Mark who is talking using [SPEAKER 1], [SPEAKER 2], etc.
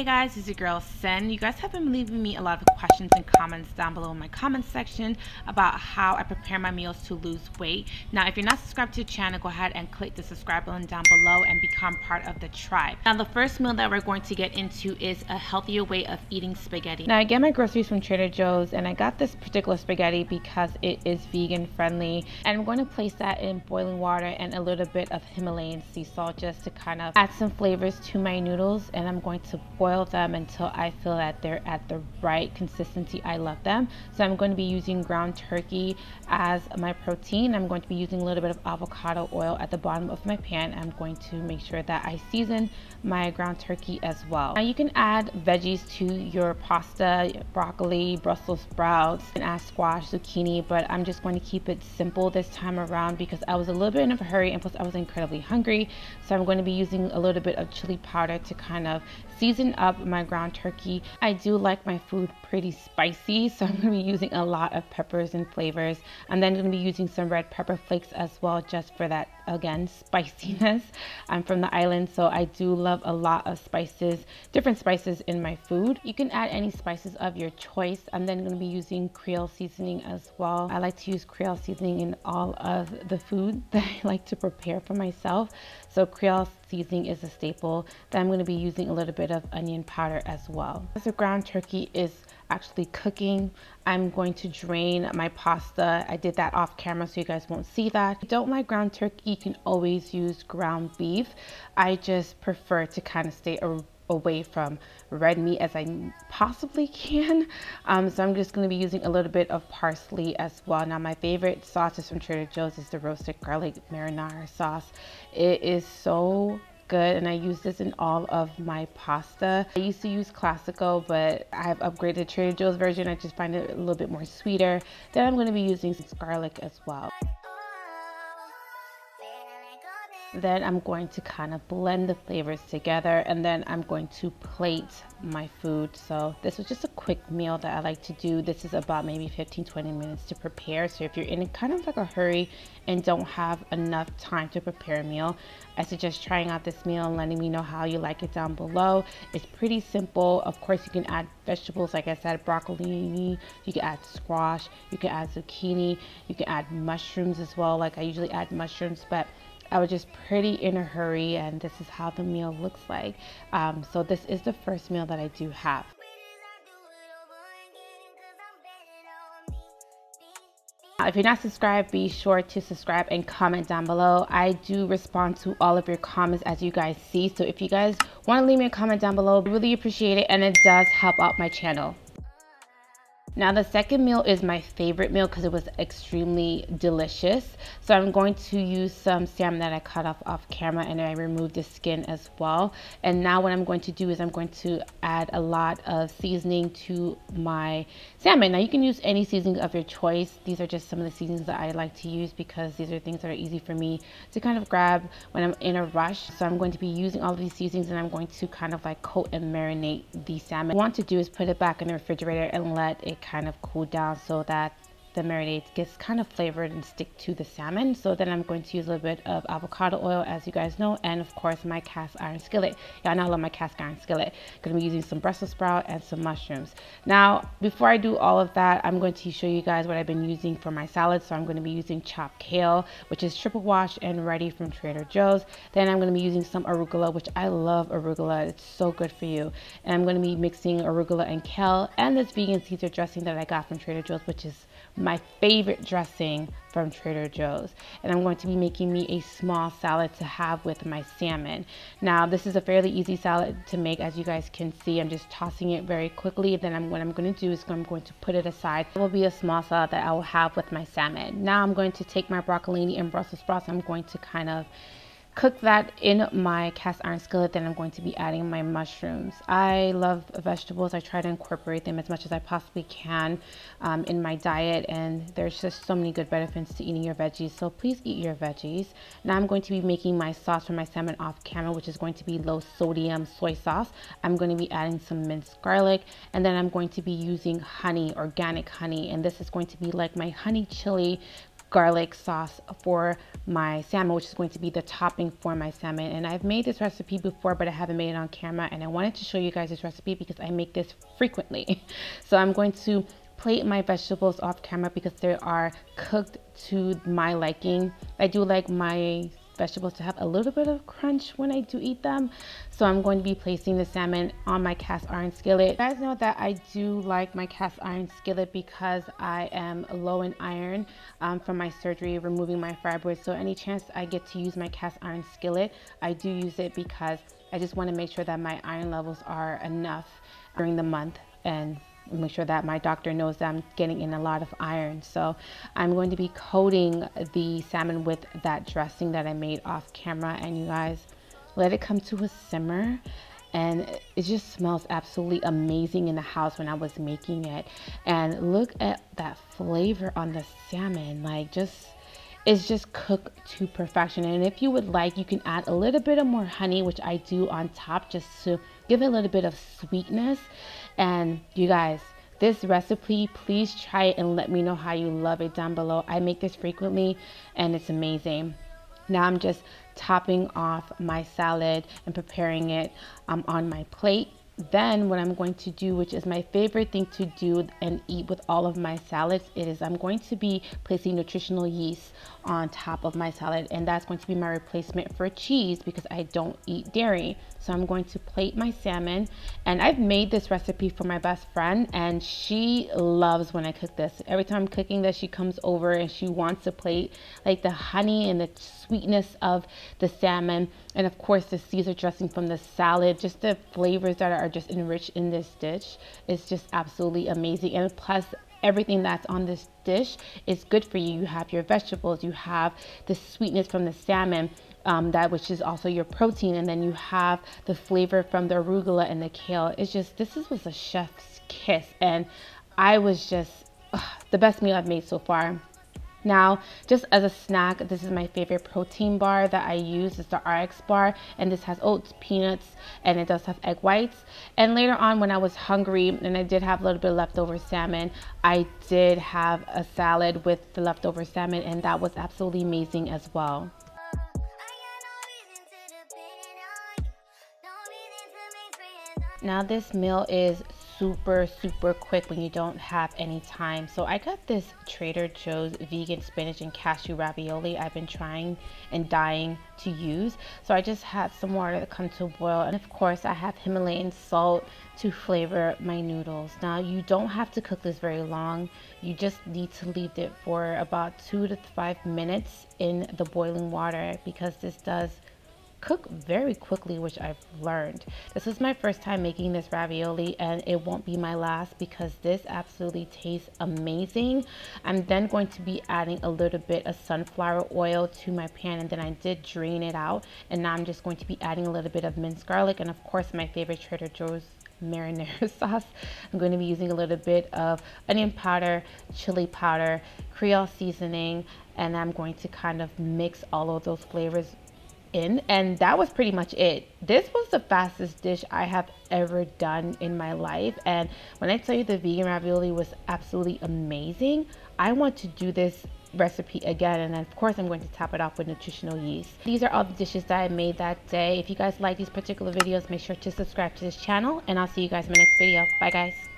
[SPEAKER 1] Hey guys, it's your girl Cyn. You guys have been leaving me a lot of questions and comments down below in my comment section about how I prepare my meals to lose weight. Now, if you're not subscribed to the channel, go ahead and click the subscribe button down below and become part of the tribe. Now, the first meal that we're going to get into is a healthier way of eating spaghetti. Now, I get my groceries from Trader Joe's, and I got this particular spaghetti because it is vegan friendly. And I'm going to place that in boiling water and a little bit of Himalayan sea salt just to kind of add some flavors to my noodles. And I'm going to boil them until I feel that they're at the right consistency I love them. So I'm going to be using ground turkey as my protein. I'm going to be using a little bit of avocado oil at the bottom of my pan. I'm going to make sure that I season my ground turkey as well. Now you can add veggies to your pasta, broccoli, Brussels sprouts, and add squash, zucchini, but I'm just going to keep it simple this time around because I was a little bit in a hurry and plus I was incredibly hungry. So I'm going to be using a little bit of chili powder to kind of season up my ground turkey. I do like my food pretty spicy, so I'm going to be using a lot of peppers and flavors. I'm then going to be using some red pepper flakes as well, just for that, again, spiciness. I'm from the island, so I do love a lot of spices, different spices in my food. You can add any spices of your choice. I'm then going to be using Creole seasoning as well. I like to use Creole seasoning in all of the food that I like to prepare for myself. So Creole seasoning is a staple. Then I'm going to be using a little bit of onion powder as well. As the ground turkey is actually cooking, I'm going to drain my pasta. I did that off camera so you guys won't see that. If you don't like ground turkey, you can always use ground beef. I just prefer to kind of stay away from red meat as I possibly can. So I'm just going to be using a little bit of parsley as well. Now my favorite sauces from Trader Joe's is the roasted garlic marinara sauce. It is so good and I use this in all of my pasta. I used to use Classico, but I've upgraded Trader Joe's version. I just find it a little bit more sweeter. Then I'm going to be using some garlic as well. Then I'm going to kind of blend the flavors together and then I'm going to plate my food. So this was just a quick meal that I like to do. This is about maybe 15-20 minutes to prepare. So if you're in kind of like a hurry and don't have enough time to prepare a meal, I suggest trying out this meal and letting me know how you like it down below. It's pretty simple. Of course, you can add vegetables, like I said, broccoli, you can add squash, you can add zucchini, you can add mushrooms as well. Like I usually add mushrooms, but I was just pretty in a hurry and this is how the meal looks like. So this is the first meal that I do have. If you're not subscribed, be sure to subscribe and comment down below. I do respond to all of your comments as you guys see. So if you guys want to leave me a comment down below, I really appreciate it and it does help out my channel. Now the second meal is my favorite meal because it was extremely delicious. So I'm going to use some salmon that I cut off camera and I removed the skin as well. And now what I'm going to do is I'm going to add a lot of seasoning to my salmon. Now you can use any seasoning of your choice. These are just some of the seasonings that I like to use because these are things that are easy for me to kind of grab when I'm in a rush. So I'm going to be using all of these seasonings and I'm going to kind of like coat and marinate the salmon. What I want to do is put it back in the refrigerator and let it kind of cool down so that the marinade gets kind of flavored and stick to the salmon. So then I'm going to use a little bit of avocado oil, as you guys know, and of course my cast iron skillet. Y'all know I love my cast iron skillet. Gonna be using some Brussels sprout and some mushrooms. Now before I do all of that, I'm going to show you guys what I've been using for my salad. So I'm going to be using chopped kale, which is triple washed and ready from Trader Joe's. Then I'm going to be using some arugula, which I love arugula. It's so good for you. And I'm going to be mixing arugula and kale and this vegan Caesar dressing that I got from Trader Joe's, which is my favorite dressing from Trader Joe's. And I'm going to be making me a small salad to have with my salmon. Now this is a fairly easy salad to make, as you guys can see. I'm just tossing it very quickly. Then what I'm going to do is I'm going to put it aside. It will be a small salad that I will have with my salmon. Now I'm going to take my broccolini and Brussels sprouts. I'm going to kind of cook that in my cast iron skillet. Then I'm going to be adding my mushrooms. I love vegetables. I try to incorporate them as much as I possibly can in my diet, and there's just so many good benefits to eating your veggies, so please eat your veggies. Now I'm going to be making my sauce for my salmon off camera, which is going to be low sodium soy sauce. I'm going to be adding some minced garlic, and then I'm going to be using honey, organic honey, and this is going to be like my honey chili garlic sauce for my salmon, which is going to be the topping for my salmon. And I've made this recipe before, but I haven't made it on camera, and I wanted to show you guys this recipe because I make this frequently. So I'm going to plate my vegetables off camera because they are cooked to my liking. I do like my vegetables to have a little bit of crunch when I do eat them. So I'm going to be placing the salmon on my cast iron skillet. You guys know that I do like my cast iron skillet because I am low in iron from my surgery, removing my fibroids. So any chance I get to use my cast iron skillet, I do use it because I just want to make sure that my iron levels are enough during the month, and make sure that my doctor knows that I'm getting in a lot of iron. So I'm going to be coating the salmon with that dressing that I made off camera, and you guys, let it come to a simmer, and it just smells absolutely amazing in the house when I was making it. And look at that flavor on the salmon, like it's just cooked to perfection. And if you would like, you can add a little bit of more honey, which I do on top, just to give it a little bit of sweetness. And you guys, this recipe, please try it and let me know how you love it down below. I make this frequently and it's amazing. Now I'm just topping off my salad and preparing it on my plate. Then what I'm going to do, which is my favorite thing to do and eat with all of my salads, is I'm going to be placing nutritional yeast on top of my salad, and that's going to be my replacement for cheese because I don't eat dairy. So I'm going to plate my salmon, and I've made this recipe for my best friend, and she loves when I cook this. Every time I'm cooking this, she comes over and she wants to plate like the honey and the sweetness of the salmon, and of course the Caesar dressing from the salad. Just the flavors that are just enriched in this dish is just absolutely amazing. And plus, everything that's on this dish is good for you. You have your vegetables, you have the sweetness from the salmon, that which is also your protein, and then you have the flavor from the arugula and the kale. It's just, this was a chef's kiss, and I was just the best meal I've made so far. Now, just as a snack, this is my favorite protein bar that I use. It's the RX bar, and this has oats, peanuts, and it does have egg whites. And later on, when I was hungry and I did have a little bit of leftover salmon, I did have a salad with the leftover salmon, and that was absolutely amazing as well. Now this meal is super quick when you don't have any time. So I got this Trader Joe's vegan spinach and cashew ravioli I've been trying and dying to use. So I just had some water that come to a boil, and of course I have Himalayan salt to flavor my noodles. Now you don't have to cook this very long. You just need to leave it for about 2 to 5 minutes in the boiling water because this does cook very quickly, which I've learned. This is my first time making this ravioli, and it won't be my last because this absolutely tastes amazing. I'm then going to be adding a little bit of sunflower oil to my pan, and then I did drain it out, and now I'm just going to be adding a little bit of minced garlic, and of course my favorite Trader Joe's marinara sauce. I'm going to be using a little bit of onion powder, chili powder, Creole seasoning, and I'm going to kind of mix all of those flavors in, and that was pretty much it. This was the fastest dish I have ever done in my life, and when I tell you the vegan ravioli was absolutely amazing, I want to do this recipe again. And then of course I'm going to top it off with nutritional yeast. These are all the dishes that I made that day. If you guys like these particular videos, make sure to subscribe to this channel, and I'll see you guys in my next video. Bye guys.